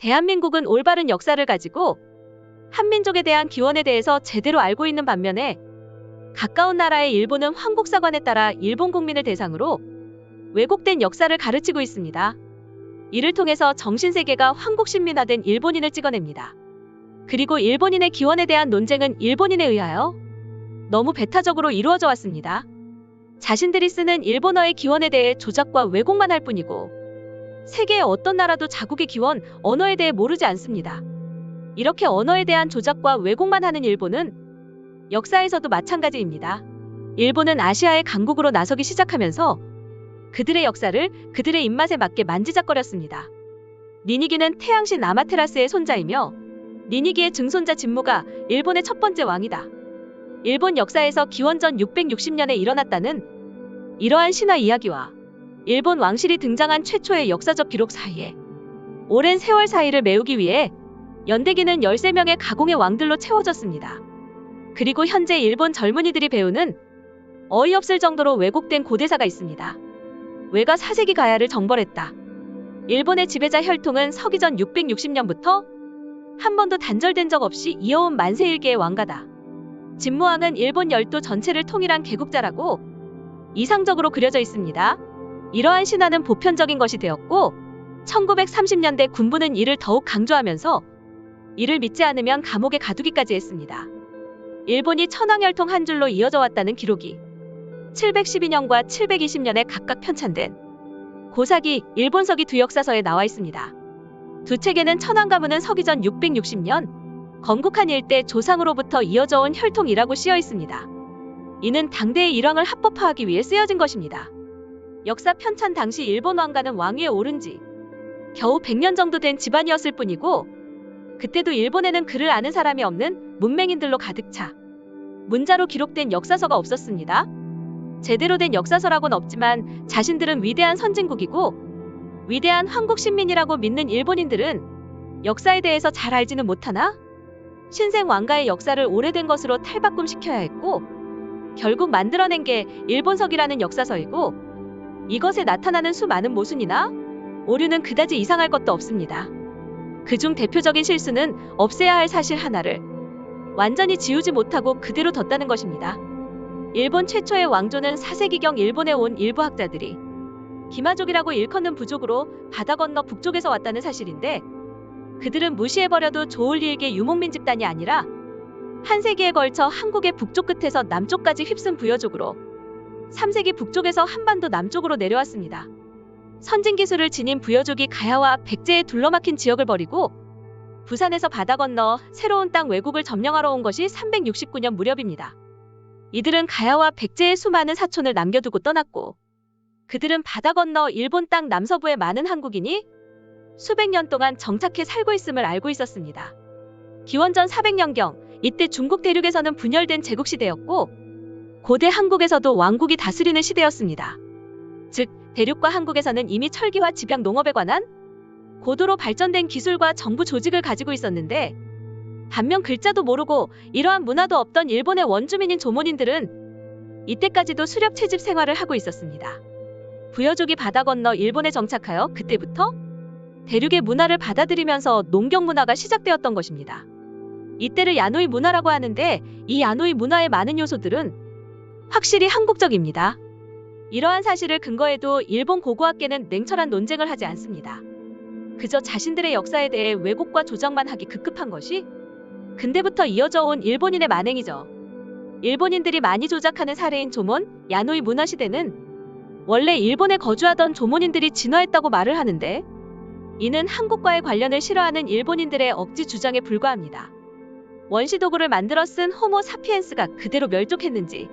대한민국은 올바른 역사를 가지고 한민족에 대한 기원에 대해서 제대로 알고 있는 반면에 가까운 나라의 일본은 황국사관에 따라 일본 국민을 대상으로 왜곡된 역사를 가르치고 있습니다. 이를 통해서 정신세계가 황국신민화된 일본인을 찍어냅니다. 그리고 일본인의 기원에 대한 논쟁은 일본인에 의하여 너무 배타적으로 이루어져 왔습니다. 자신들이 쓰는 일본어의 기원에 대해 조작과 왜곡만 할 뿐이고 세계의 어떤 나라도 자국의 기원, 언어에 대해 모르지 않습니다. 이렇게 언어에 대한 조작과 왜곡만 하는 일본은 역사에서도 마찬가지입니다. 일본은 아시아의 강국으로 나서기 시작하면서 그들의 역사를 그들의 입맛에 맞게 만지작거렸습니다. 니니기는 태양신 아마테라스의 손자이며 니니기의 증손자 진무가 일본의 첫 번째 왕이다. 일본 역사에서 기원전 660년에 일어났다는 이러한 신화 이야기와 일본 왕실이 등장한 최초의 역사적 기록 사이에 오랜 세월 사이를 메우기 위해 연대기는 13명의 가공의 왕들로 채워졌습니다. 그리고 현재 일본 젊은이들이 배우는 어이없을 정도로 왜곡된 고대사가 있습니다. 왜가 4세기 가야를 정벌했다. 일본의 지배자 혈통은 서기전 660년부터 한 번도 단절된 적 없이 이어온 만세일계의 왕가다. 진무왕은 일본 열도 전체를 통일한 개국자라고 이상적으로 그려져 있습니다. 이러한 신화는 보편적인 것이 되었고 1930년대 군부는 이를 더욱 강조하면서 이를 믿지 않으면 감옥에 가두기까지 했습니다. 일본이 천황혈통 한 줄로 이어져 왔다는 기록이 712년과 720년에 각각 편찬된 고사기, 일본서기 두 역사서에 나와 있습니다. 두 책에는 천황가문은 서기전 660년 건국한 일대 조상으로부터 이어져 온 혈통이라고 쓰여 있습니다. 이는 당대의 일왕을 합법화하기 위해 쓰여진 것입니다. 역사 편찬 당시 일본 왕가는 왕위에 오른 지 겨우 100년 정도 된 집안이었을 뿐이고 그때도 일본에는 글을 아는 사람이 없는 문맹인들로 가득 차 문자로 기록된 역사서가 없었습니다. 제대로 된 역사서라고는 없지만 자신들은 위대한 선진국이고 위대한 황국신민이라고 믿는 일본인들은 역사에 대해서 잘 알지는 못하나 신생 왕가의 역사를 오래된 것으로 탈바꿈시켜야 했고 결국 만들어낸 게 일본서기라는 역사서이고 이것에 나타나는 수많은 모순이나 오류는 그다지 이상할 것도 없습니다. 그중 대표적인 실수는 없애야 할 사실 하나를 완전히 지우지 못하고 그대로 뒀다는 것입니다. 일본 최초의 왕조는 4세기경 일본에 온 일부 학자들이 기마족이라고 일컫는 부족으로 바다 건너 북쪽에서 왔다는 사실인데 그들은 무시해버려도 좋을 일개 유목민 집단이 아니라 한 세기에 걸쳐 한국의 북쪽 끝에서 남쪽까지 휩쓴 부여족으로 3세기 북쪽에서 한반도 남쪽으로 내려왔습니다. 선진기술을 지닌 부여족이 가야와 백제에 둘러막힌 지역을 버리고 부산에서 바다 건너 새로운 땅 외국을 점령하러 온 것이 369년 무렵입니다. 이들은 가야와 백제의 수많은 사촌을 남겨두고 떠났고 그들은 바다 건너 일본 땅 남서부의 많은 한국인이 수백 년 동안 정착해 살고 있음을 알고 있었습니다. 기원전 400년경 이때 중국 대륙에서는 분열된 제국시대였고 고대 한국에서도 왕국이 다스리는 시대였습니다. 즉 대륙과 한국에서는 이미 철기와 집약 농업에 관한 고도로 발전된 기술과 정부 조직을 가지고 있었는데 반면 글자도 모르고 이러한 문화도 없던 일본의 원주민인 조몬인들은 이때까지도 수렵 채집 생활을 하고 있었습니다. 부여족이 바다 건너 일본에 정착하여 그때부터 대륙의 문화를 받아들이면서 농경 문화가 시작되었던 것입니다. 이때를 야노이 문화라고 하는데 이 야노이 문화의 많은 요소들은 확실히 한국적입니다. 이러한 사실을 근거해도 일본 고고학계는 냉철한 논쟁을 하지 않습니다. 그저 자신들의 역사에 대해 왜곡과 조작만 하기 급급한 것이 근대부터 이어져 온 일본인의 만행이죠. 일본인들이 많이 조작하는 사례인 조몬, 야노이 문화시대는 원래 일본에 거주하던 조몬인들이 진화했다고 말을 하는데 이는 한국과의 관련을 싫어하는 일본인들의 억지 주장에 불과합니다. 원시도구를 만들어 쓴 호모 사피엔스가 그대로 멸종했는지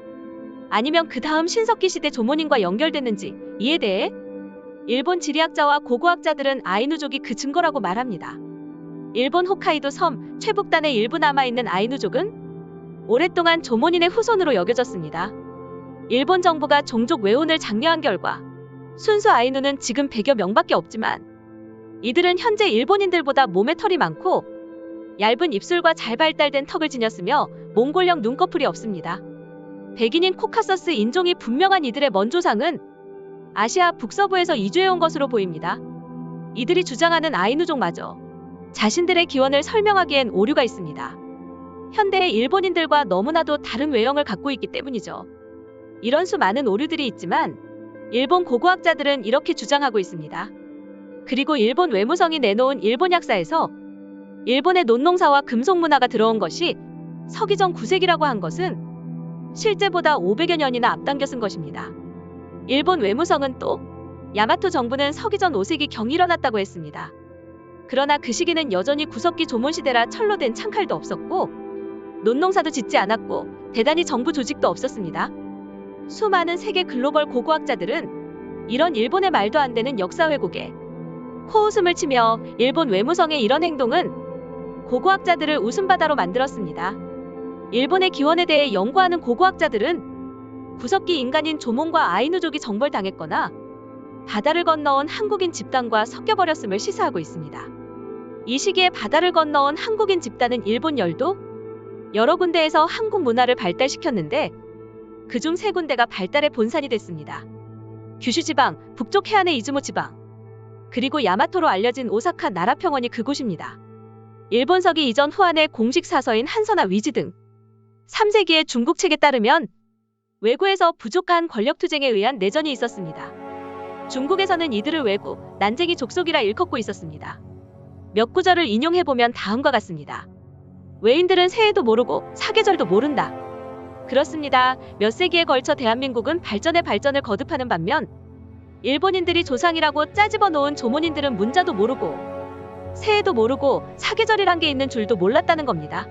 아니면 그 다음 신석기 시대 조몬인과 연결됐는지 이에 대해 일본 지리학자와 고고학자들은 아이누족이 그 증거라고 말합니다. 일본 홋카이도 섬 최북단에 일부 남아있는 아이누족은 오랫동안 조몬인의 후손으로 여겨졌습니다. 일본 정부가 종족 외혼을 장려한 결과 순수 아이누는 지금 100여 명밖에 없지만 이들은 현재 일본인들보다 몸에 털이 많고 얇은 입술과 잘 발달된 턱을 지녔으며 몽골형 눈꺼풀이 없습니다. 백인인 코카서스 인종이 분명한 이들의 먼 조상은 아시아 북서부에서 이주해온 것으로 보입니다. 이들이 주장하는 아이누족마저 자신들의 기원을 설명하기엔 오류가 있습니다. 현대의 일본인들과 너무나도 다른 외형을 갖고 있기 때문이죠. 이런 수많은 오류들이 있지만 일본 고고학자들은 이렇게 주장하고 있습니다. 그리고 일본 외무성이 내놓은 일본 약사에서 일본의 논농사와 금속 문화가 들어온 것이 서기전 9세기라고 한 것은 실제보다 500여 년이나 앞당겨 쓴 것입니다. 일본 외무성은 또 야마토 정부는 서기전 5세기경 일어났다고 했습니다. 그러나 그 시기는 여전히 구석기 조몬시대라 철로 된 창칼도 없었고 논농사도 짓지 않았고 대단히 정부 조직도 없었습니다. 수많은 세계 글로벌 고고학자들은 이런 일본의 말도 안 되는 역사 왜곡에 코웃음을 치며 일본 외무성의 이런 행동은 고고학자들을 웃음바다로 만들었습니다. 일본의 기원에 대해 연구하는 고고학자들은 구석기 인간인 조몬과 아이누족이 정벌당했거나 바다를 건너온 한국인 집단과 섞여버렸음을 시사하고 있습니다. 이 시기에 바다를 건너온 한국인 집단은 일본 열도 여러 군데에서 한국 문화를 발달시켰는데 그중 3군데가 발달의 본산이 됐습니다. 규슈 지방, 북쪽 해안의 이즈모 지방, 그리고 야마토로 알려진 오사카 나라평원이 그곳입니다. 일본서기 이전 후한의 공식 사서인 한서나 위지 등 3세기의 중국 책에 따르면 외구에서 부족한 권력투쟁에 의한 내전이 있었습니다. 중국에서는 이들을 외구, 난쟁이 족속이라 일컫고 있었습니다. 몇 구절을 인용해보면 다음과 같습니다. 외인들은 새해도 모르고 사계절도 모른다. 그렇습니다. 몇 세기에 걸쳐 대한민국은 발전에 발전을 거듭하는 반면 일본인들이 조상이라고 짜집어 놓은 조몬인들은 문자도 모르고 새해도 모르고 사계절이란 게 있는 줄도 몰랐다는 겁니다.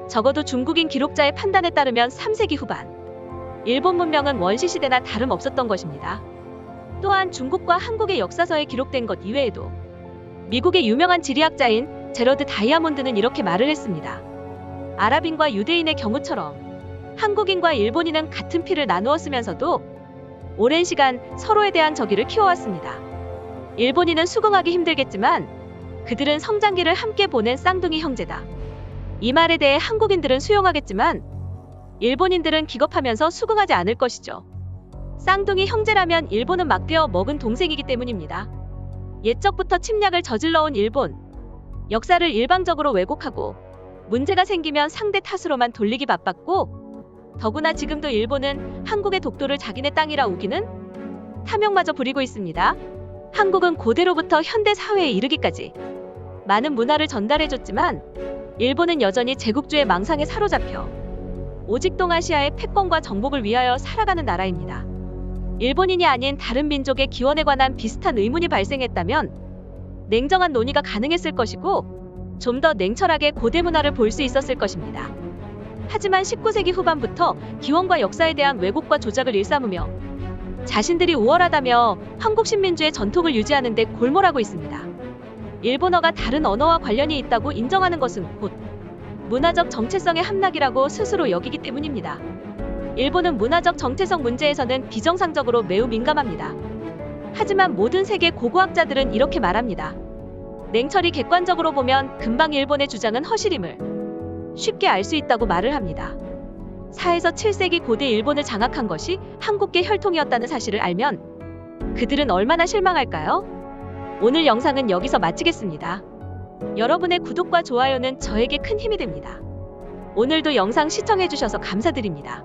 적어도 중국인 기록자의 판단에 따르면 3세기 후반 일본 문명은 원시시대나 다름없었던 것입니다. 또한 중국과 한국의 역사서에 기록된 것 이외에도 미국의 유명한 지리학자인 제러드 다이아몬드는 이렇게 말을 했습니다. 아랍인과 유대인의 경우처럼 한국인과 일본인은 같은 피를 나누어 쓰면서도 오랜 시간 서로에 대한 적의를 키워왔습니다. 일본인은 수긍하기 힘들겠지만 그들은 성장기를 함께 보낸 쌍둥이 형제다. 이 말에 대해 한국인들은 수용하겠지만 일본인들은 기겁하면서 수긍하지 않을 것이죠. 쌍둥이 형제라면 일본은 막되어 먹은 동생이기 때문입니다. 옛적부터 침략을 저질러온 일본, 역사를 일방적으로 왜곡하고 문제가 생기면 상대 탓으로만 돌리기 바빴고 더구나 지금도 일본은 한국의 독도를 자기네 땅이라 우기는 탐욕마저 부리고 있습니다. 한국은 고대로부터 현대 사회에 이르기까지 많은 문화를 전달해줬지만 일본은 여전히 제국주의 망상에 사로잡혀 오직 동아시아의 패권과 정복을 위하여 살아가는 나라입니다. 일본인이 아닌 다른 민족의 기원에 관한 비슷한 의문이 발생했다면 냉정한 논의가 가능했을 것이고 좀 더 냉철하게 고대 문화를 볼 수 있었을 것입니다. 하지만 19세기 후반부터 기원과 역사에 대한 왜곡과 조작을 일삼으며 자신들이 우월하다며 한국 신민주의 전통을 유지하는 데 골몰하고 있습니다. 일본어가 다른 언어와 관련이 있다고 인정하는 것은 곧 문화적 정체성의 함락이라고 스스로 여기기 때문입니다. 일본은 문화적 정체성 문제에서는 비정상적으로 매우 민감합니다. 하지만 모든 세계 고고학자들은 이렇게 말합니다. 냉철히 객관적으로 보면 금방 일본의 주장은 허실임을 쉽게 알 수 있다고 말을 합니다. 4에서 7세기 고대 일본을 장악한 것이 한국계 혈통이었다는 사실을 알면 그들은 얼마나 실망할까요? 오늘 영상은 여기서 마치겠습니다. 여러분의 구독과 좋아요는 저에게 큰 힘이 됩니다. 오늘도 영상 시청해주셔서 감사드립니다.